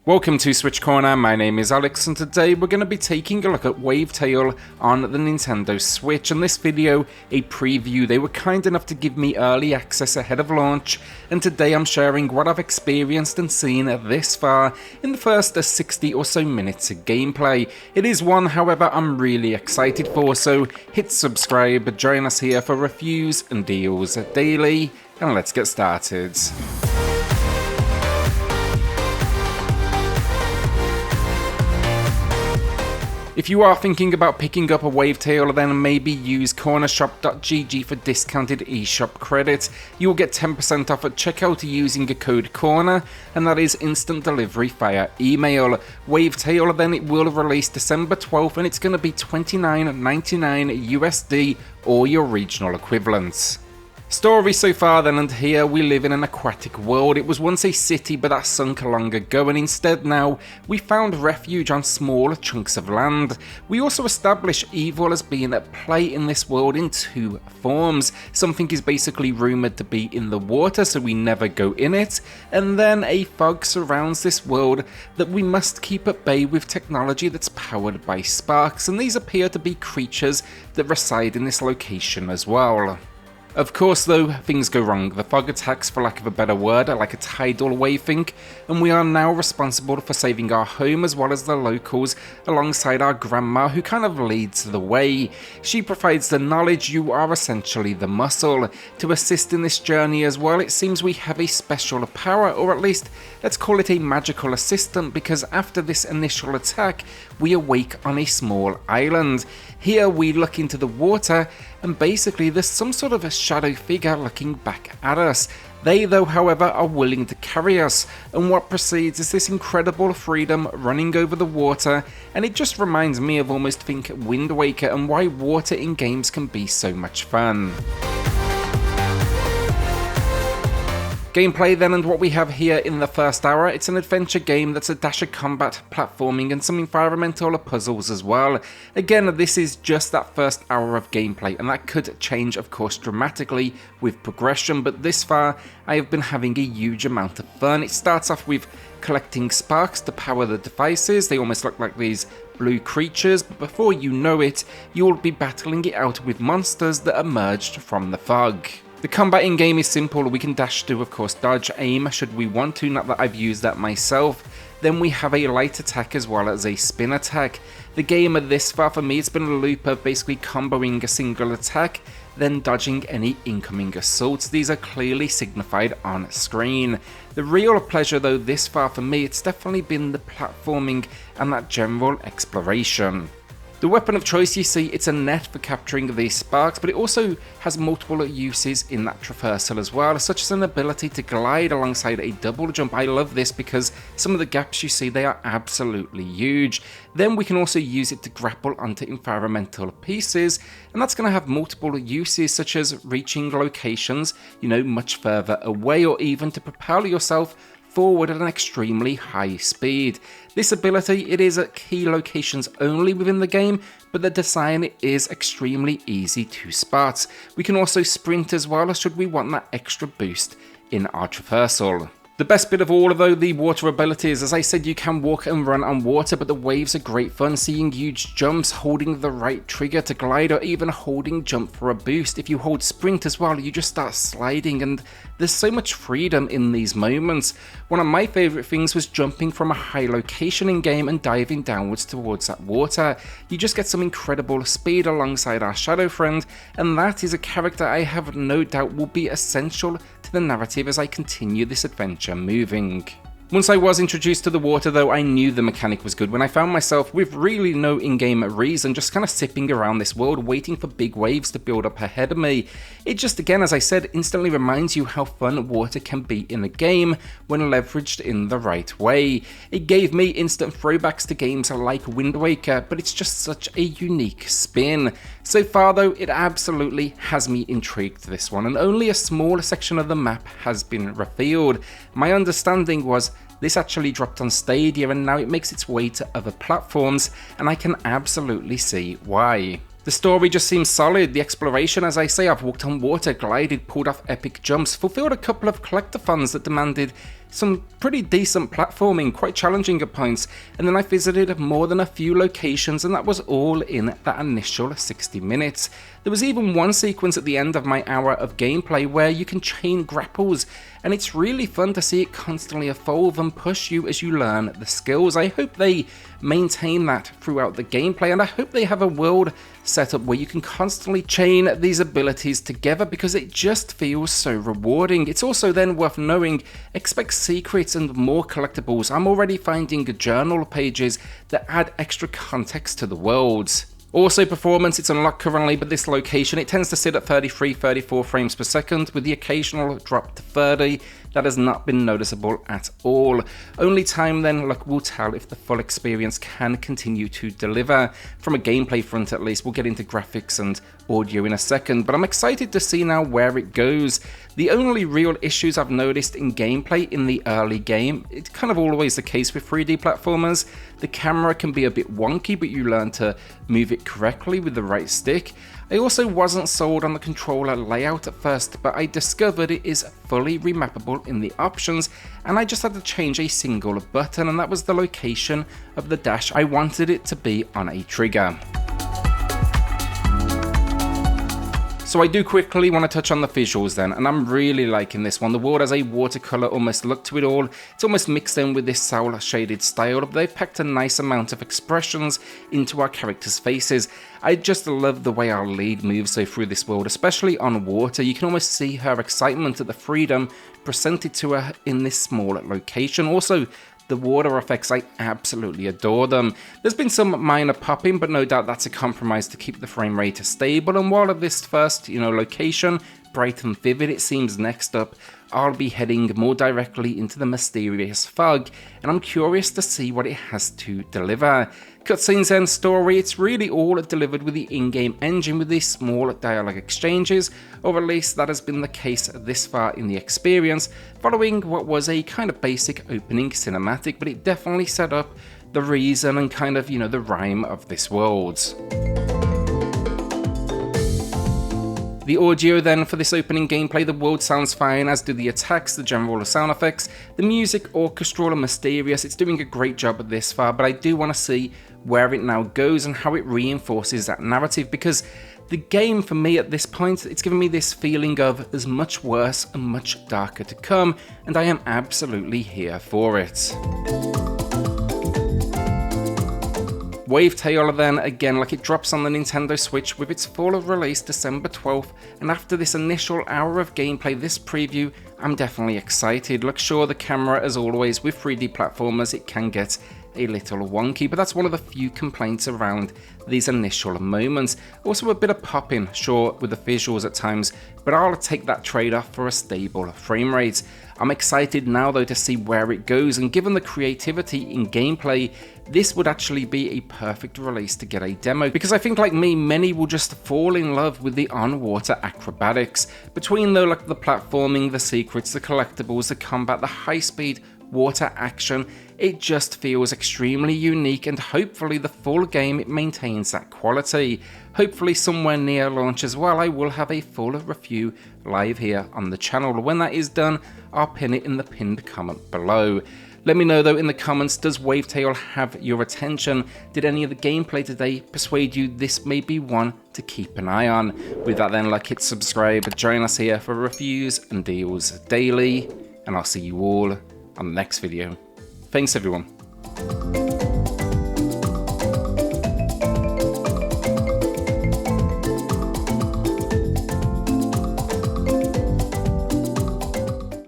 Welcome to SwitchCorner, my name is Alex and today we're going to be taking a look at Wavetale on the Nintendo Switch. In this video, a preview. They were kind enough to give me early access ahead of launch, and today I'm sharing what I've experienced and seen this far in the first 60 or so minutes of gameplay. It is one, however, I'm really excited for, so hit subscribe, join us here for reviews and deals daily, and let's get started. If you are thinking about picking up a Wavetale, then maybe use cornershop.gg for discounted eShop credits. You will get 10% off at checkout using a code CORNER, and that is instant delivery via email. Wavetale then it will release December 12th and it's going to be $29.99 USD or your regional equivalents. Story so far then, and here we live in an aquatic world. It was once a city, but that sunk long ago, and instead now we found refuge on small chunks of land. We also establish evil as being at play in this world in two forms. Something is basically rumoured to be in the water, so we never go in it, and then a fog surrounds this world that we must keep at bay with technology that's powered by sparks, and these appear to be creatures that reside in this location as well. Of course though, things go wrong. The fog attacks, for lack of a better word, like a tidal wave think, and we are now responsible for saving our home as well as the locals alongside our grandma, who kind of leads the way. She provides the knowledge, you are essentially the muscle. To assist in this journey as well, it seems we have a special power, or at least let's call it a magical assistant, because after this initial attack we awake on a small island. Here we look into the water and basically there's some sort of a shadow figure looking back at us. They though, however, are willing to carry us, and what precedes is this incredible freedom running over the water, and it just reminds me of almost think Wind Waker and why water in games can be so much fun. Gameplay then, and what we have here in the first hour, it's an adventure game that's a dash of combat, platforming and some environmental puzzles as well. Again, this is just that first hour of gameplay, and that could change of course dramatically with progression, but this far I have been having a huge amount of fun. It starts off with collecting sparks to power the devices. They almost look like these blue creatures, but before you know it, you'll be battling it out with monsters that emerged from the fog. The combat in game is simple. We can dash to, of course, dodge, aim should we want to, not that I've used that myself. Then we have a light attack as well as a spin attack. The game this far for me, it's been a loop of basically comboing a single attack, then dodging any incoming assaults. These are clearly signified on screen. The real pleasure though this far for me, it's definitely been the platforming and that general exploration. The weapon of choice, you see, it's a net for capturing these sparks, but it also has multiple uses in that traversal as well, such as an ability to glide alongside a double jump. I love this because some of the gaps you see, they are absolutely huge. Then we can also use it to grapple onto environmental pieces, and that's going to have multiple uses, such as reaching locations, much further away, or even to propel yourself forward at an extremely high speed. This ability, it is at key locations only within the game, but the design is extremely easy to spot. We can also sprint as well, should we want that extra boost in our traversal. The best bit of all, though, the water abilities. As I said, you can walk and run on water, but the waves are great fun. Seeing huge jumps, holding the right trigger to glide, or even holding jump for a boost. If you hold sprint as well, you just start sliding, and there's so much freedom in these moments. One of my favourite things was jumping from a high location in game and diving downwards towards that water. You just get some incredible speed alongside our shadow friend, and that is a character I have no doubt will be essential to the narrative as I continue this adventure moving. Once I was introduced to the water though, I knew the mechanic was good when I found myself with really no in-game reason, just kind of sipping around this world waiting for big waves to build up ahead of me. It just, again, as I said, instantly reminds you how fun water can be in a game when leveraged in the right way. It gave me instant throwbacks to games like Wind Waker, but it's just such a unique spin. So far though, it absolutely has me intrigued, this one, and only a small section of the map has been revealed. My understanding was this actually dropped on Stadia and now it makes its way to other platforms, and I can absolutely see why. The story just seems solid. The exploration, as I say, I've walked on water, glided, pulled off epic jumps, fulfilled a couple of collectathons that demanded some pretty decent platforming, quite challenging at points, and then I visited more than a few locations, and that was all in that initial 60 minutes. There was even one sequence at the end of my hour of gameplay where you can chain grapples, and it's really fun to see it constantly evolve and push you as you learn the skills. I hope they maintain that throughout the gameplay, and I hope they have a world set up where you can constantly chain these abilities together, because it just feels so rewarding. It's also then worth knowing, expect secrets and more collectibles. I'm already finding journal pages that add extra context to the worlds. Also performance, it's unlocked currently, but this location, it tends to sit at 33-34 frames per second with the occasional drop to 30. That has not been noticeable at all. Only time then, luck will tell if the full experience can continue to deliver. From a gameplay front at least, we'll get into graphics and audio in a second, but I'm excited to see now where it goes. The only real issues I've noticed in gameplay in the early game, it's kind of always the case with 3D platformers. The camera can be a bit wonky, but you learn to move it correctly with the right stick. I also wasn't sold on the controller layout at first, but I discovered it is fully remappable in the options, and I just had to change a single button, and that was the location of the dash. I wanted it to be on a trigger. So I do quickly want to touch on the visuals then, and I'm really liking this one. The world has a watercolor almost look to it all. It's almost mixed in with this soul shaded style, but they've packed a nice amount of expressions into our characters' faces. I just love the way our lead moves through this world, especially on water. You can almost see her excitement at the freedom presented to her in this small location. Also, the water effects, I absolutely adore them. There's been some minor popping, but no doubt that's a compromise to keep the frame rate stable. And while at this first, location, bright and vivid, it seems next up, I'll be heading more directly into the mysterious fog, and I'm curious to see what it has to deliver. Cutscenes and story, it's really all delivered with the in-game engine with these small dialogue exchanges, or at least that has been the case this far in the experience, following what was a kind of basic opening cinematic, but it definitely set up the reason and kind of, the rhyme of this world. The audio then for this opening gameplay, the world sounds fine, as do the attacks, the general sound effects, the music orchestral and mysterious. It's doing a great job at this far, but I do want to see where it now goes and how it reinforces that narrative, because the game for me at this point, it's given me this feeling of there's much worse and much darker to come, and I am absolutely here for it. Wavetail then, again, like it drops on the Nintendo Switch with its full release December 12th, and after this initial hour of gameplay, this preview, I'm definitely excited. Look, sure, the camera, as always, with 3D platformers, it can get a little wonky, but that's one of the few complaints around these initial moments. Also a bit of popping, sure, with the visuals at times, but I'll take that trade-off for a stable frame rate. I'm excited now though to see where it goes, and given the creativity in gameplay, this would actually be a perfect release to get a demo, because I think like me, many will just fall in love with the on-water acrobatics. Between the platforming, the secrets, the collectibles, the combat, the high-speed water action, it just feels extremely unique, and hopefully the full game, it maintains that quality. Hopefully somewhere near launch as well, I will have a full review live here on the channel. When that is done, I'll pin it in the pinned comment below. Let me know though in the comments, does Wavetale have your attention? Did any of the gameplay today persuade you this may be one to keep an eye on? With that then, like, hit subscribe, join us here for reviews and deals daily, and I'll see you all on the next video. Thanks everyone.